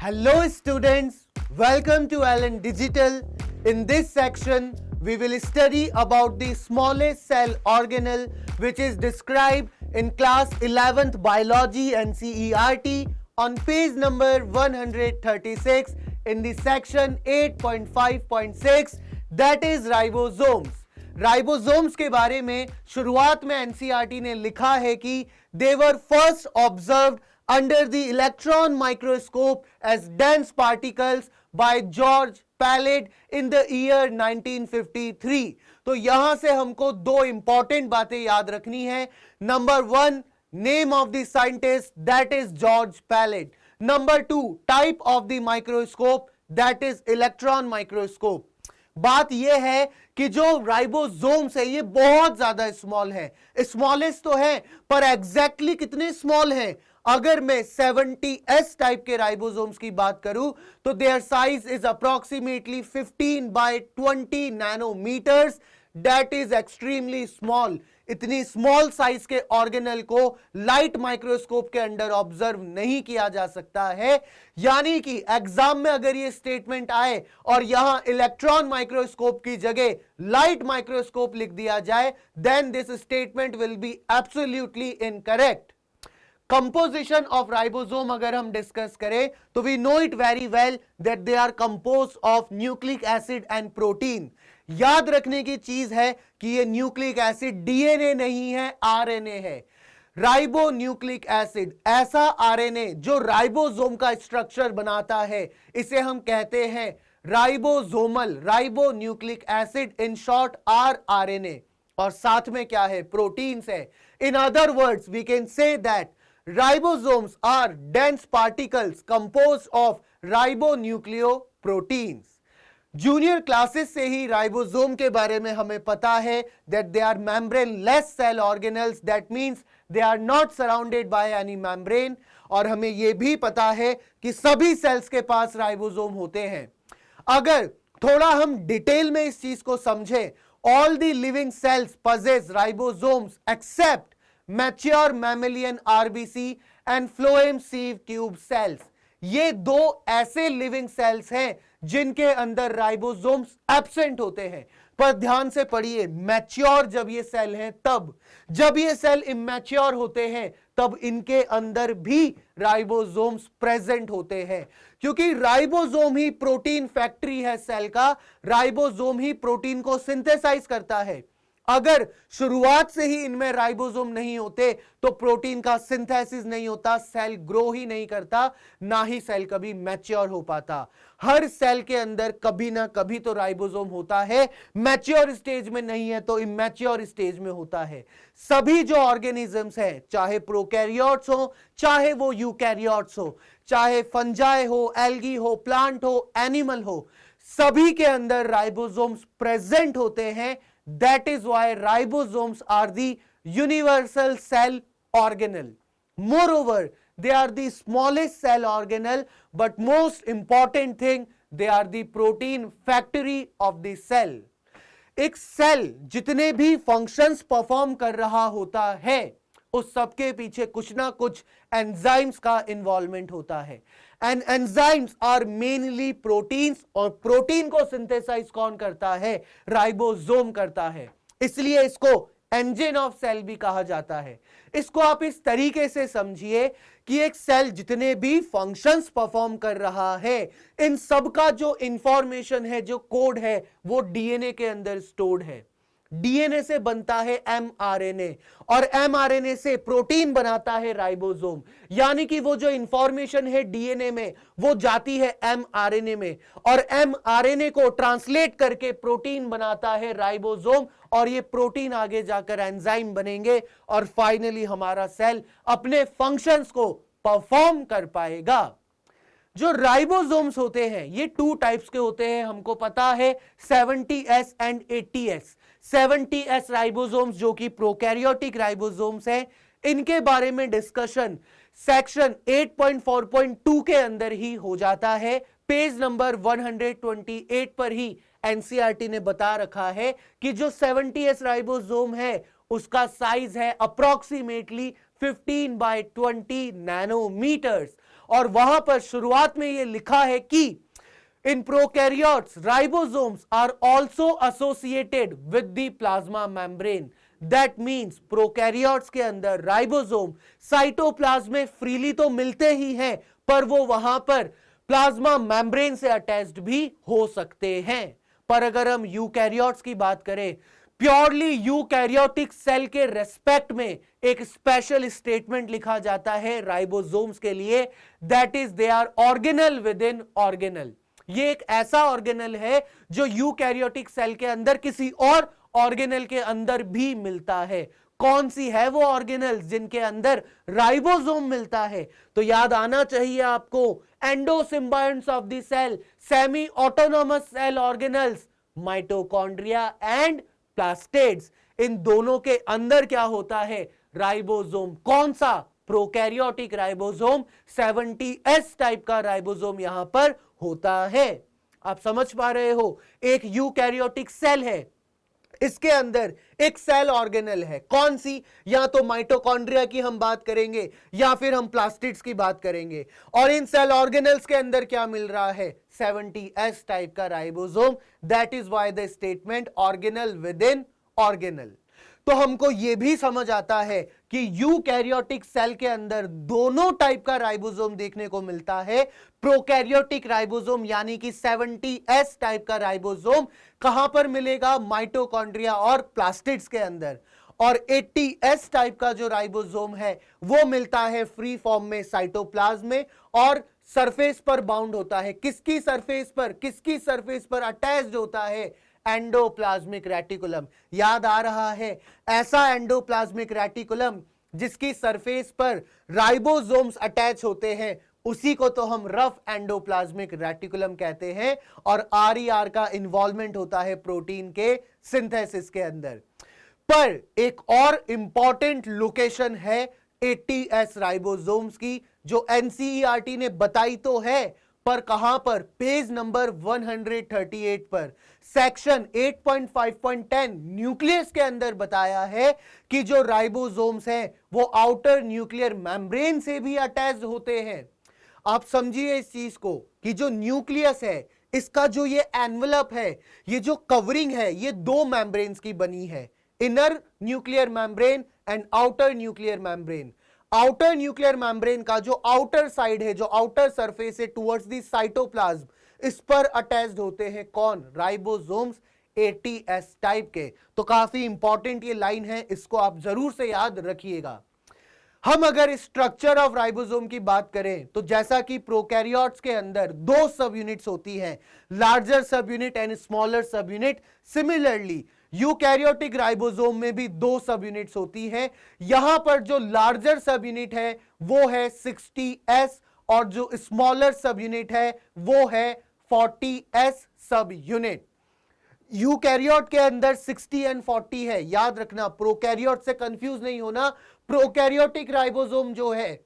Hello students, welcome to Allen Digital. In this section, we will study about the smallest cell organelle which is described in class 11th biology NCERT on page number 136 in the section 8.5.6 that is ribosomes. Ribosomes के बारे में शुरुआत में NCERT ने लिखा है कि they were first observed under the electron microscope as dense particles by George Palade in the year 1953. तो यहां से हमको दो इंपॉर्टेंट बातें याद रखनी है. Number one, name of the scientist that is George pallid. Number two, type of the microscope that is electron microscope. बात यह है कि जो राइबोसोम्स है ये बहुत ज्यादा स्मॉल है. स्मॉलेस्ट तो है पर एग्जैक्टली कितने स्मॉल है. अगर मैं 70s टाइप के राइबोसोम्स की बात करूं तो there size is approximately 15 by 20 nanometers. That is extremely small. इतनी स्मॉल साइज के ऑर्गेनल को लाइट माइक्रोस्कोप के अंडर ऑब्जर्व नहीं किया जा सकता है. यानी कि एग्जाम में अगर ये स्टेटमेंट आए और यहां इलेक्ट्रॉन माइक्रोस्कोप की जगह लाइट माइक्रोस्कोप लिख दिया जाए, then this statement will be absolutely incorrect. Composition of ribosome अगर हम डिस्कस करें तो we know it very well that they are composed of nucleic acid and protein. याद रखने की चीज है कि ये न्यूक्लिक एसिड डीएनए नहीं है, आरएनए है. राइबो न्यूक्लिक एसिड ऐसा आरएनए जो राइबोसोम का स्ट्रक्चर बनाता है, इसे हम कहते हैं ribosomal ribonucleic acid, in short RNA. और साथ में क्या है, प्रोटीन्स है. In other words we can say that ribosomes are dense particles composed of ribonucleoproteins. Junior classes से ही राइबोसोम के बारे में हमें पता है that they are membraneless cell organelles, that means they are not surrounded by any membrane. और हमें यह भी पता है कि सभी सेल्स के पास राइबोसोम होते हैं. अगर थोड़ा हम डिटेल में इस चीज को समझें, all the living cells possess ribosomes except mature mammalian RBC and phloem sieve tube cells. ये दो ऐसे लिविंग सेल्स हैं जिनके अंदर राइबोसोम्स एब्सेंट होते हैं. पर ध्यान से पढ़िए, मैच्योर जब ये सेल हैं तब, जब ये सेल इमैच्योर होते हैं तब इनके अंदर भी राइबोसोम्स प्रेजेंट होते हैं. क्योंकि राइबोसोम ही प्रोटीन फैक्ट्री है सेल का. राइबोसोम ही प्रोटीन को सिंथेसाइज करता है. अगर शुरुआत से ही इनमें राइबोसोम नहीं होते तो प्रोटीन का सिंथेसिस नहीं होता, सेल ग्रो ही नहीं करता, ना ही सेल कभी मैच्योर हो पाता. हर सेल के अंदर कभी ना कभी तो राइबोसोम होता है. मैच्योर स्टेज में नहीं है तो इमैच्योर स्टेज में होता है. सभी जो ऑर्गेनिजम्स हैं, चाहे प्रोकैरियोट्स हो चाहे वो यूकैरियोट्स हो, चाहे फंजाई हो, एल्गी हो, प्लांट हो, एनिमल हो, सभी के अंदर राइबोसोम्स प्रेजेंट होते हैं. That is why ribosomes are the universal cell organelle. Moreover, they are the smallest cell organelle, but most important thing, they are the protein factory of the cell. एक cell जितने भी functions perform कर रहा होता है उस सबके पीछे कुछ ना कुछ एंजाइम्स का इन्वॉल्वमेंट होता है. And enzymes are mainly proteins, और प्रोटीन को सिंथेसाइज कौन करता है, राइबोसोम करता है. इसलिए इसको इंजन ऑफ सेल भी कहा जाता है. इसको आप इस तरीके से समझिए कि एक सेल जितने भी फंक्शंस परफॉर्म कर रहा है, इन सब का जो इंफॉर्मेशन है, जो कोड है, वो डीएनए के अंदर स्टोर्ड है. डीएनए से बनता है एमआरएनए और एमआरएनए से प्रोटीन बनाता है राइबोसोम. यानी कि वो जो इंफॉर्मेशन है डीएनए में वो जाती है एमआरएनए में, और एमआरएनए को ट्रांसलेट करके प्रोटीन बनाता है राइबोसोम, और ये प्रोटीन आगे जाकर एंजाइम बनेंगे और फाइनली हमारा सेल अपने फंक्शंस को परफॉर्म कर पाएगा. जो राइबोसोम्स होते हैं ये टू टाइप्स के होते हैं, हमको पता है, 70s and 80s. 70s ribosomes जो कि प्रोकैरियोटिक राइबोसोम्स हैं, इनके बारे में डिस्कशन सेक्शन 8.4.2 के अंदर ही हो जाता है. पेज नंबर 128 पर ही एनसीईआरटी ने बता रखा है कि जो 70s राइबोसोम है उसका साइज है अप्रोक्सीमेटली 15 by 20 नैनोमीटर्स, और वहां पर शुरुआत में ये लिखा है कि in prokaryotes ribosomes are also associated with the plasma membrane. That means prokaryotes के अंदर राइबोसोम साइटोप्लाज्म में फ्रीली तो मिलते ही हैं, पर वो वहां पर प्लाज्मा मेम्ब्रेन से अटैच्ड भी हो सकते हैं। पर अगर हम यूकैरियोट्स की बात करें, प्योरली यूकैरियोटिक सेल के रेस्पेक्ट में एक स्पेशल स्टेटमेंट लिखा जाता है राइबोसोम्स के लिए, that is they are organelle within organelle. ये एक ऐसा ऑर्गेनल है जो यूकैरियोटिक सेल के अंदर किसी और ऑर्गेनल के अंदर भी मिलता है। कौन सी है वो ऑर्गेनल्स जिनके अंदर राइबोसोम मिलता है? तो याद आना चाहिए आपको, endosymbionts of the cell, semi autonomous cell organelles, mitochondria and plastids. इन दोनों के अंदर क्या होता है? राइबोसोम। कौन सा? प्रोकैरियोटिक राइबोसोम, 70S टाइप का राइबोसोम यहां पर होता है। आप समझ पा रहे हो, एक यूकैरियोटिक सेल है, इसके अंदर एक सेल ऑर्गेनल है। कौन सी? या तो माइटोकॉन्ड्रिया की हम बात करेंगे या फिर हम प्लास्टिड्स की बात करेंगे। और इन सेल ऑर्गेनल्स के अंदर क्या मिल रहा है? 70S टाइप का ribosome. That is why the statement organelle within organelle. तो हमको यह भी समझ आता है कि यूकैरियोटिक सेल के अंदर दोनों टाइप का राइबोसोम देखने को मिलता है। प्रोकैरियोटिक राइबोसोम यानी कि 70S टाइप का राइबोसोम कहां पर मिलेगा? माइटोकॉन्ड्रिया और प्लास्टिड्स के अंदर। और 80S टाइप का जो राइबोसोम है वो मिलता है फ्री फॉर्म में साइटोप्लाज्म में, और सरफेस पर बाउंड होता है। किसकी सरफेस पर? किसकी सरफेस पर अटैच्ड होता है? Endoplasmic reticulum. याद आ रहा है? ऐसा एंडोप्लाज्मिक रेटिकुलम जिसकी सरफेस पर राइबोसोम्स अटैच होते हैं, उसी को तो हम रफ एंडोप्लाज्मिक रेटिकुलम कहते हैं। और RER का इन्वॉल्वमेंट होता है प्रोटीन के सिंथेसिस के अंदर। पर एक और इंपॉर्टेंट लोकेशन है 80S राइबोसोम्स की, जो NCERT ने बताई तो है, पर कहां पर? पेज नंबर 138 पर सेक्शन 8.5.10 न्यूक्लियस के अंदर बताया है कि जो राइबोसोम्स हैं वो आउटर न्यूक्लियर मेम्ब्रेन से भी अटैच्ड होते हैं। आप समझिए इस चीज को कि जो न्यूक्लियस है, इसका जो ये एनवलप है, ये जो कवरिंग है, ये दो मेम्ब्रेन्स की बनी है, inner nuclear membrane and outer nuclear membrane. Outer nuclear membrane का जो आउटर साइड है, जो आउटर सरफेस है टुवर्ड्स द साइटोप्लाज्म, इस पर अटैच्ड होते हैं कौन? राइबोसोम्स 80S टाइप के। तो काफी इंपॉर्टेंट ये लाइन है, इसको आप जरूर से याद रखिएगा। हम अगर स्ट्रक्चर ऑफ राइबोसोम की बात करें तो जैसा कि प्रोकैरियोट्स के अंदर दो सब यूनिट्स होती हैं, लार्जर सब यूनिट एंड स्मॉलर सब यूनिट, सिमिलरली यूकैरियोटिक राइबोसोम में भी दो सब यूनिट्स होती हैं। यहां पर जो लार्जर सब यूनिट है वो है 60S और जो स्मॉलर सब यूनिट है वो है 40S सब यूनिट। यूकैरियोट के अंदर 60 एंड 40 है, याद रखना, प्रोकैरियोट से कंफ्यूज नहीं होना। प्रोकैरियोटिक राइबोसोम जो है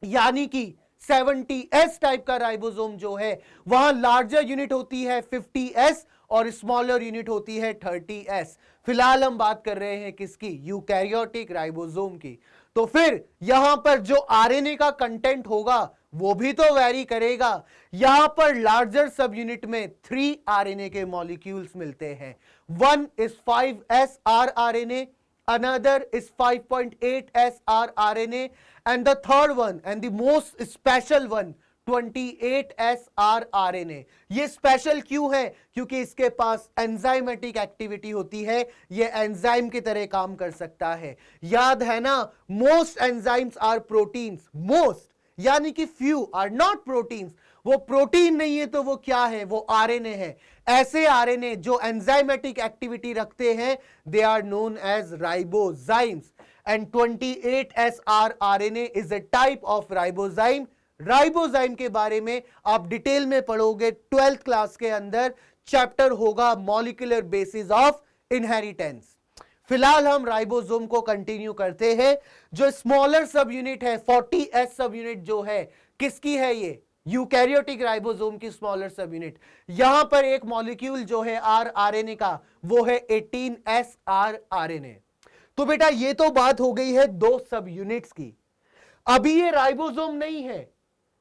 यानी कि 70S टाइप का राइबोसोम जो है, वहां लार्जर यूनिट होती है 50S और स्मॉलर यूनिट होती है 30S। फिलहाल हम बात कर रहे हैं किसकी? यूकैरियोटिक राइबोसोम की। तो फिर यहां पर जो आरएनए का कंटेंट होगा वो भी तो वेरी करेगा। यहां पर लार्जर सब यूनिट में 3 आरएनए के मॉलिक्यूल्स मिलते हैं। One is 5S rRNA, another is 5.8S rRNA, and the third one and the most special one 28S rRNA। ये स्पेशल क्यों है? क्योंकि इसके पास एंजाइमेटिक एक्टिविटी होती है, ये एंजाइम की तरह काम कर सकता है। याद है ना, most enzymes are proteins, most यानी कि फ्यू आर नॉट प्रोटीन्स। वो प्रोटीन नहीं है तो वो क्या है? वो आरएनए है। ऐसे आरएनए जो एंजाइमेटिक एक्टिविटी रखते हैं, they are known as ribozymes. And 28S rRNA is a type of ribozyme. Ribozyme के बारे में आप डिटेल में पढ़ोगे 12th क्लास के अंदर, चैप्टर होगा मॉलिक्यूलर बेसिस ऑफ इनहेरिटेंस। फिलहाल हम राइबोसोम को कंटिन्यू करते हैं। जो स्मॉलर सब यूनिट है 40S सब यूनिट जो है, किसकी है? ये यूकैरियोटिक राइबोसोम की स्मॉलर सब यूनिट। यहां पर एक मॉलिक्यूल जो है rRNA का, वो है 18S rRNA। तो बेटा ये तो बात हो गई है दो सब यूनिट्स की। अभी ये राइबोसोम नहीं है,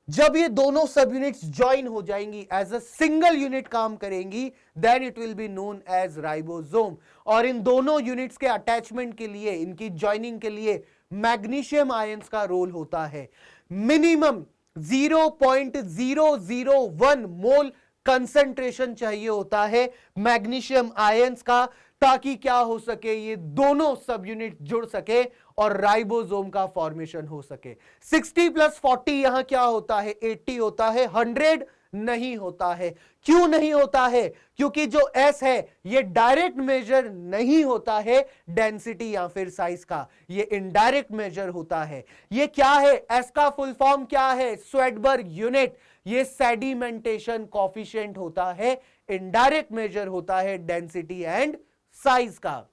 जब ये दोनों सब यूनिट्स ज्वाइन हो जाएंगी, एज अ सिंगल यूनिट काम करेंगी, then it will be known as ribosome. और इन दोनों यूनिट्स के अटैचमेंट के लिए, इनकी ज्वाइनिंग के लिए मैग्नीशियम आयंस का रोल होता है। मिनिमम 0.001 मोल कंसंट्रेशन चाहिए होता है मैग्नीशियम आयंस का, ताकि क्या हो सके, ये दोनों सब यूनिट जुड़ सके और राइबोसोम का फॉर्मेशन हो सके। 60 + 40 यहां क्या होता है, 80 होता है, 100 नहीं होता है। क्यों नहीं होता है? क्योंकि जो S है ये डायरेक्ट मेजर नहीं होता है डेंसिटी या फिर साइज का, ये इनडायरेक्ट मेजर होता है। ये क्या है? S का फुल फॉर्म क्या है? Svedberg unit. ये सेडिमेंटेशन कॉफिशिएंट होता है, इनडायरेक्ट मेजर होता है डेंसिटी एंड साइज का।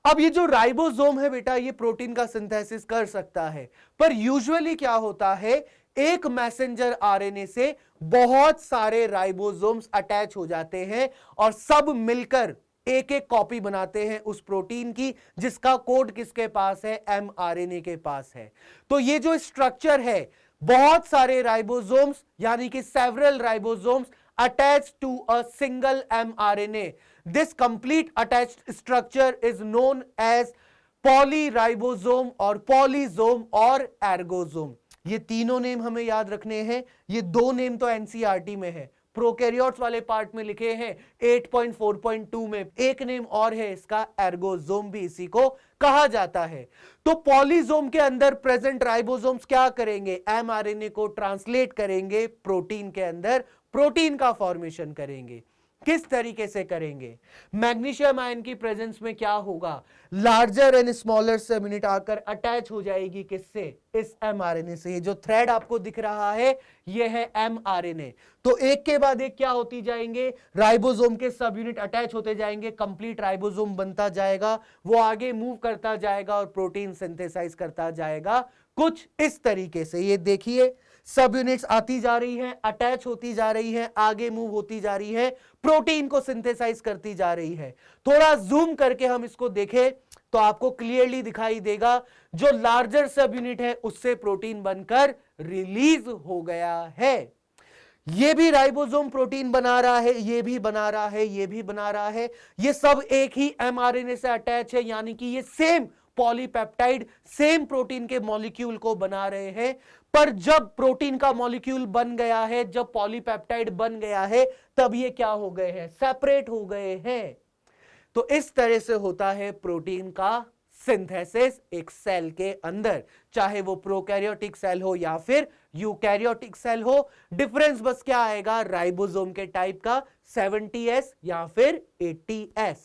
अब ये जो राइबोसोम है बेटा, ये प्रोटीन का सिंथेसिस कर सकता है, पर यूजुअली क्या होता है, एक मैसेंजर आरएनए से बहुत सारे राइबोसोम्स अटैच हो जाते हैं और सब मिलकर एक एक कॉपी बनाते हैं उस प्रोटीन की, जिसका कोड किसके पास है? एमआरएनए के पास है। तो ये जो स्ट्रक्चर है, बहुत सारे राइबोसोम्स यानी कि several ribosomes attached to a single mRNA. This complete attached structure is known as polyribosome और polysome और ergosome. ये तीनों नेम हमें याद रखने हैं। ये दो नेम तो एनसीईआरटी में है, प्रोकैरियोट्स वाले पार्ट में लिखे हैं 8.4.2 में। एक नेम और है इसका, एर्गोसोम भी इसी को कहा जाता है। तो पॉलीसोम के अंदर प्रेजेंट राइबोसोम्स क्या करेंगे? एमआरएनए को ट्रांसलेट करेंगे प्रोटीन के अंदर, प्रोटीन का फॉर्मेशन करेंगे। किस तरीके से करेंगे? मैग्नीशियम आयन की प्रेजेंस में क्या होगा? लार्जर एंड स्मॉलर सब यूनिट आकर अटैच हो जाएगी किससे? इस एमआरएनए से। ये जो थ्रेड आपको दिख रहा है ये है एमआरएनए। तो एक के बाद एक क्या होती जाएंगे? राइबोसोम के सब यूनिट अटैच होते जाएंगे, कंप्लीट राइबोसोम बनता जाएगा, वो आगे मूव करता जाएगा और प्रोटीन सिंथेसाइज करता जाएगा कुछ इस तरीके से। ये देखिए, सब यूनिट्स आती जा रही हैं, अटैच होती जा रही हैं, आगे मूव होती जा रही है, प्रोटीन को सिंथेसाइज करती जा रही है। थोड़ा जूम करके हम इसको देखें तो आपको क्लियरली दिखाई देगा, जो लार्जर सब यूनिट है उससे प्रोटीन बनकर रिलीज हो गया है। ये भी राइबोसोम प्रोटीन बना रहा है, ये भी बना रहा है, ये भी बना रहा है। ये सब एक ही एमआरएनए से अटैच है, यानी कि ये सेम पॉलीपेप्टाइड, सेम प्रोटीन के मॉलिक्यूल को बना रहे हैं। पर जब प्रोटीन का मॉलिक्यूल बन गया है, जब पॉलीपेप्टाइड बन गया है, तब ये क्या हो गए हैं? सेपरेट हो गए हैं। तो इस तरह से होता है प्रोटीन का सिंथेसिस एक सेल के अंदर, चाहे वो प्रोकैरियोटिक सेल हो या फिर यूकैरियोटिक सेल हो। डिफरेंस बस क्या आएगा? राइबोसोम के टाइप का 70S या फिर 80S।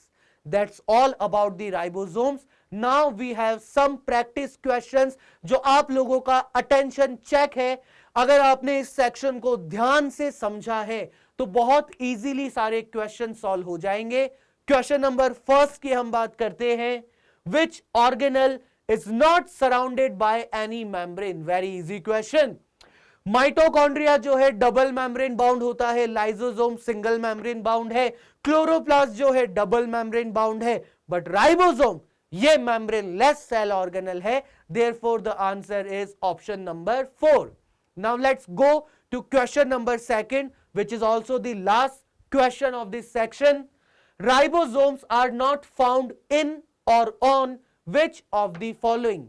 That's all about the ribosomes. Now we have some practice questions जो आप लोगों का अटेंशन चेक है। अगर आपने इस सेक्शन को ध्यान से समझा है तो बहुत इजीली सारे क्वेश्चन सॉल्व हो जाएंगे। क्वेश्चन नंबर फर्स्ट की हम बात करते हैं। Which organelle is not surrounded by any membrane? Very easy question. Mitochondria जो है डबल मेम्ब्रेन बाउंड होता है, लाइसोसोम सिंगल मेम्ब्रेन बाउंड है, क्लोरोप्लास्ट जो है डबल मेम्ब्रेन बाउंड है, बट राइबोसोम ये मेम्ब्रेन लेस सेल ऑर्गेनल है। Therefore the answer is option number 4. Now let's go to question number second, which is also the last question of this section. Ribosomes are not found in or on which of the following?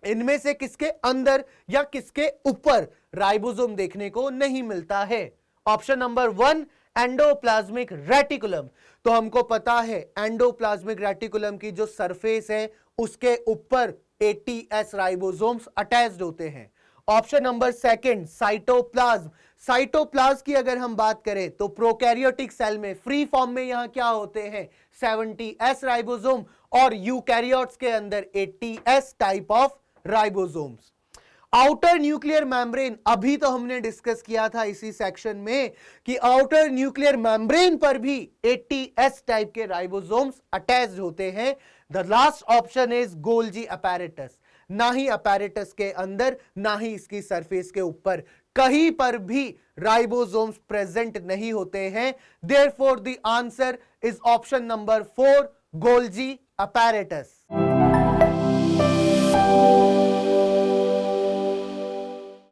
इनमें से किसके अंदर या किसके ऊपर ribosome देखने को नहीं मिलता है? Option number 1, endoplasmic reticulum. तो हमको पता है एंडोप्लाज्मिक रेटिकुलम की जो सरफेस है उसके ऊपर 80S राइबोसोम्स अटैच्ड होते हैं। Option number 2, cytoplasm. साइटोप्लाज्म की अगर हम बात करें तो प्रोकैरियोटिक सेल में फ्री फॉर्म में यहां क्या होते हैं? 70S राइबोसोम, और यूकैरियोट्स के अंदर 80S type of ribosomes. Outer nuclear membrane, अभी तो हमने डिस्कस किया था इसी सेक्शन में कि आउटर न्यूक्लियर मेम्ब्रेन पर भी 80S टाइप के राइबोसोम्स अटैच्ड होते हैं। The last option is Golgi apparatus. ना ही अपैरेटस के अंदर, ना ही इसकी सरफेस के ऊपर कहीं पर भी राइबोसोम्स प्रेजेंट नहीं होते हैं। Therefore the answer is option number 4, Golgi apparatus.